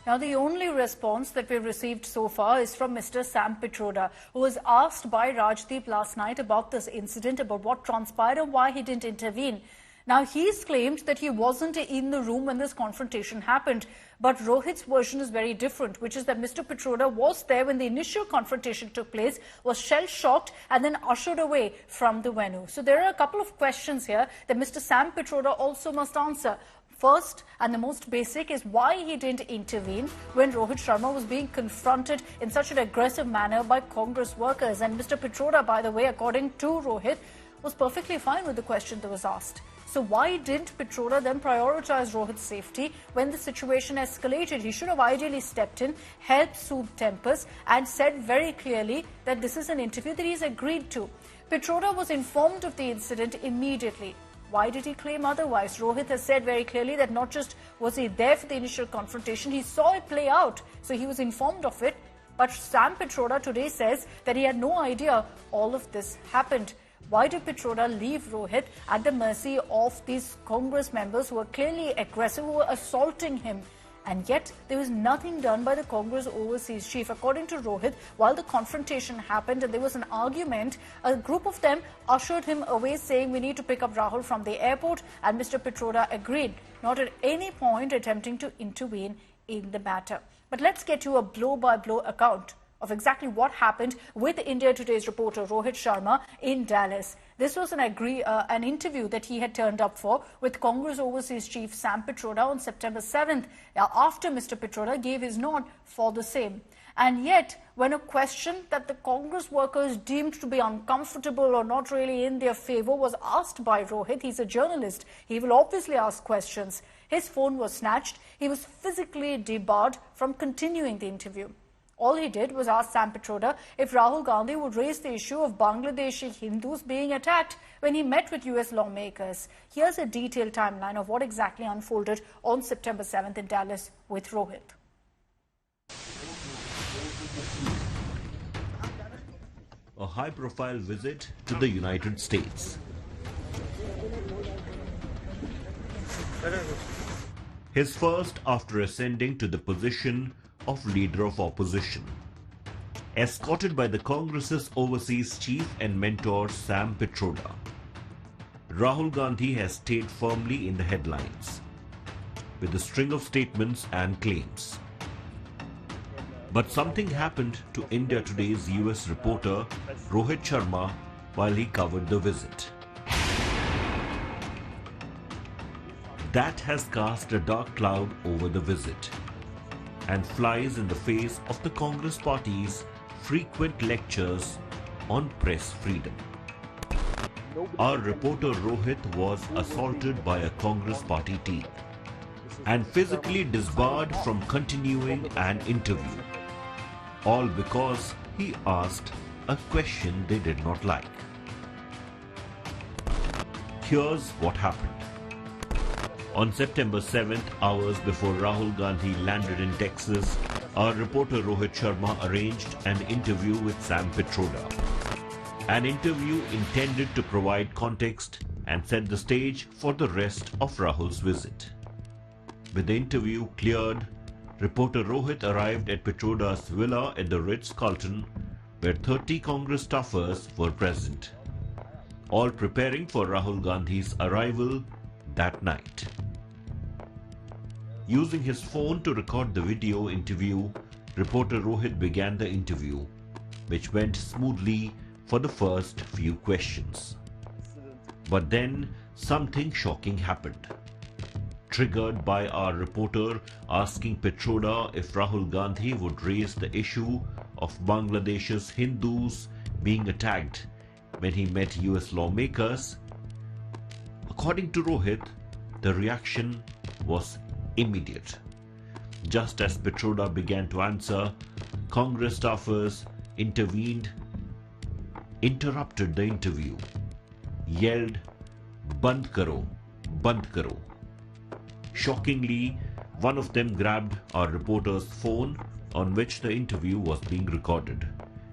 Now, the only response that we've received so far is from Mr. Sam Pitroda, who was asked by Rajdeep last night about this incident, about what transpired and why he didn't intervene. Now, he's claimed that he wasn't in the room when this confrontation happened. But Rohit's version is very different, which is that Mr. Pitroda was there when the initial confrontation took place, was shell-shocked and then ushered away from the venue. So there are a couple of questions here that Mr. Sam Pitroda also must answer. First, and the most basic, is why he didn't intervene when Rohit Sharma was being confronted in such an aggressive manner by Congress workers. And Mr. Pitroda, by the way, according to Rohit, was perfectly fine with the question that was asked. So why didn't Pitroda then prioritize Rohit's safety when the situation escalated? He should have ideally stepped in, helped soothe tempers, and said very clearly that this is an interview that he's agreed to. Pitroda was informed of the incident immediately. Why did he claim otherwise? Rohit has said very clearly that not just was he there for the initial confrontation, he saw it play out, so he was informed of it. But Sam Pitroda today says that he had no idea all of this happened. Why did Pitroda leave Rohit at the mercy of these Congress members who were clearly aggressive, who were assaulting him? And yet, there was nothing done by the Congress overseas chief. According to Rohit, while the confrontation happened and there was an argument, a group of them ushered him away, saying we need to pick up Rahul from the airport, and Mr. Pitroda agreed, not at any point attempting to intervene in the matter. But let's get to a blow-by-blow account of exactly what happened with India Today's reporter Rohit Sharma in Dallas. This was an interview that he had turned up for with Congress Overseas Chief Sam Pitroda on September 7th, after Mr. Pitroda gave his nod for the same. And yet, when a question that the Congress workers deemed to be uncomfortable or not really in their favor was asked by Rohit, he's a journalist, he will obviously ask questions. His phone was snatched. He was physically debarred from continuing the interview. All he did was ask Sam Pitroda if Rahul Gandhi would raise the issue of Bangladeshi Hindus being attacked when he met with US lawmakers. Here's a detailed timeline of what exactly unfolded on September 7th in Dallas with Rohit. A high-profile visit to the United States. His first after ascending to the position of Leader of Opposition. Escorted by the Congress's overseas chief and mentor Sam Pitroda, Rahul Gandhi has stayed firmly in the headlines with a string of statements and claims. But something happened to India Today's US reporter Rohit Sharma while he covered the visit. That has cast a dark cloud over the visit and flies in the face of the Congress party's frequent lectures on press freedom. Our reporter Rohit was assaulted by a Congress party team and physically disbarred from continuing an interview, all because he asked a question they did not like. Here's what happened. On September 7th, hours before Rahul Gandhi landed in Texas, our reporter Rohit Sharma arranged an interview with Sam Pitroda. An interview intended to provide context and set the stage for the rest of Rahul's visit. With the interview cleared, reporter Rohit arrived at Pitroda's villa at the Ritz-Carlton, where 30 Congress staffers were present, all preparing for Rahul Gandhi's arrival that night. Using his phone to record the video interview, reporter Rohit began the interview, which went smoothly for the first few questions. But then something shocking happened. Triggered by our reporter asking Pitroda if Rahul Gandhi would raise the issue of Bangladesh's Hindus being attacked when he met US lawmakers, according to Rohit, the reaction was immediate. Just as Pitroda began to answer, Congress staffers intervened, interrupted the interview, yelled, "Band karo, band karo." Shockingly, one of them grabbed our reporter's phone on which the interview was being recorded,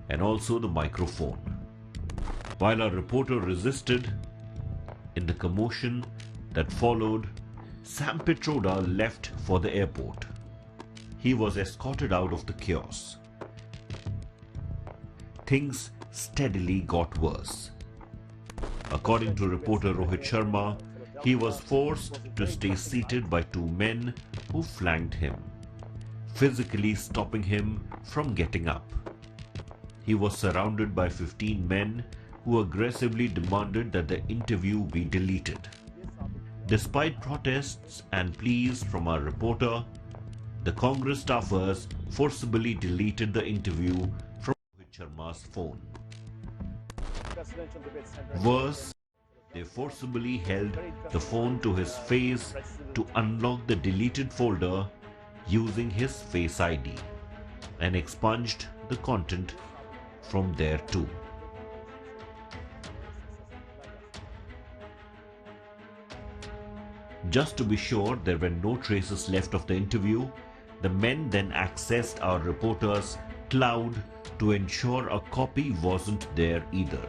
and also the microphone. While our reporter resisted, in the commotion that followed, Sam Pitroda left for the airport. he was escorted out of the chaos. Things steadily got worse. According to reporter Rohit Sharma, he was forced to stay seated by two men who flanked him, physically stopping him from getting up. He was surrounded by 15 men who aggressively demanded that the interview be deleted. Despite protests and pleas from our reporter, the Congress staffers forcibly deleted the interview from Rohit Sharma's phone. Worse, they forcibly held the phone to his face to unlock the deleted folder using his Face ID and expunged the content from there too. Just to be sure there were no traces left of the interview, the men then accessed our reporter's cloud to ensure a copy wasn't there either.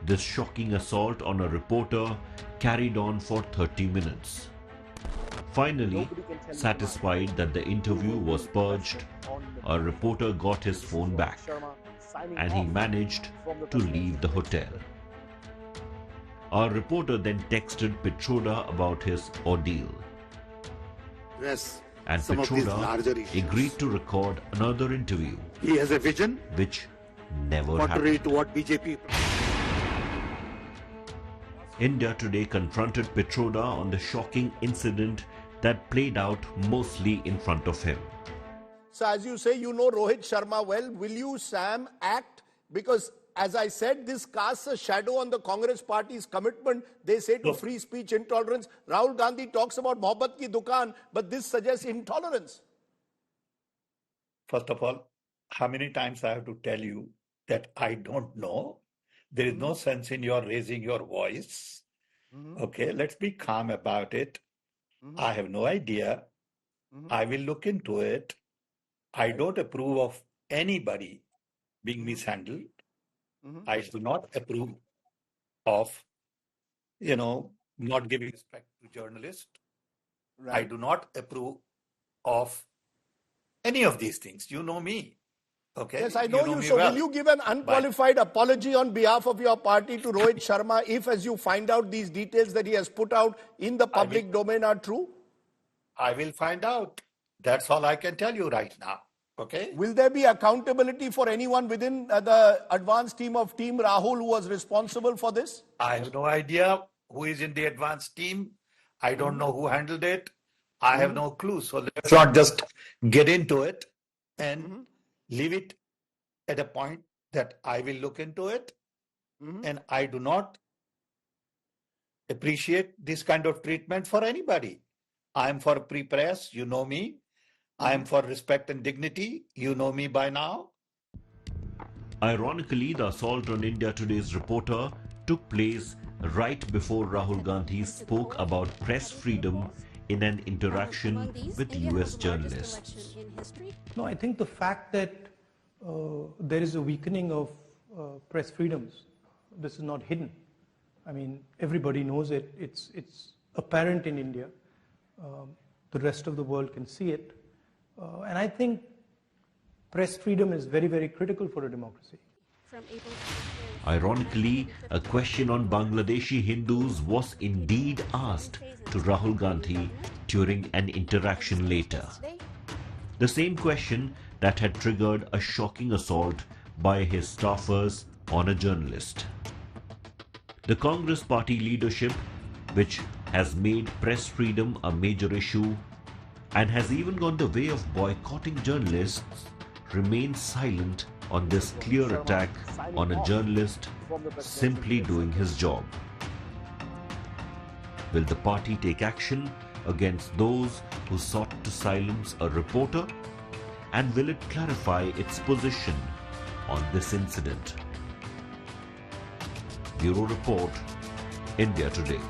This shocking assault on a reporter carried on for 30 minutes. Finally, satisfied that the interview was purged, our reporter got his phone back and he managed to leave the hotel. Our reporter then texted Pitroda about his ordeal. Yes, and Pitroda agreed to record another interview. He has a vision which never contrary happened. to what BJP. India Today confronted Pitroda on the shocking incident that played out mostly in front of him. So as you say, you know Rohit Sharma well. Will you, Sam, act? Because as I said, this casts a shadow on the Congress party's commitment. They say to free speech intolerance. Rahul Gandhi talks about Mohabbat ki dukaan, but this suggests intolerance. First of all, how many times I have to tell you that I don't know? There is no sense in your raising your voice. Okay, let's be calm about it. I have no idea. I will look into it. I don't approve of anybody being mishandled. I do not approve of, not giving respect to journalists. Right. I do not approve of any of these things. You know me. Okay. Yes, I know you. me So well. will you give an unqualified apology on behalf of your party to Rohit Sharma if, as you find out, these details that he has put out in the public domain are true? I will find out. That's all I can tell you right now. Okay. Will there be accountability for anyone within the advanced team of Team Rahul who was responsible for this? I have no idea who is in the advanced team. I don't know who handled it. I have no clue. So let's not just get into it and leave it at a point that I will look into it. And I do not appreciate this kind of treatment for anybody. I am for free press. You know me. I am for respect and dignity. You know me by now. Ironically, the assault on India Today's reporter took place right before Rahul Gandhi spoke about press freedom in an interaction with US journalists. No, I think the fact that there is a weakening of press freedoms, this is not hidden. I mean, everybody knows it. It's apparent in India. The rest of the world can see it. And I think press freedom is very, very critical for a democracy. Ironically, a question on Bangladeshi Hindus was indeed asked to Rahul Gandhi during an interaction later. The same question that had triggered a shocking assault by his staffers on a journalist. The Congress party leadership, which has made press freedom a major issue and has even gone the way of boycotting journalists, remains silent on this clear attack on a journalist simply doing his job. Will the party take action against those who sought to silence a reporter? And will it clarify its position on this incident? Bureau Report, India Today.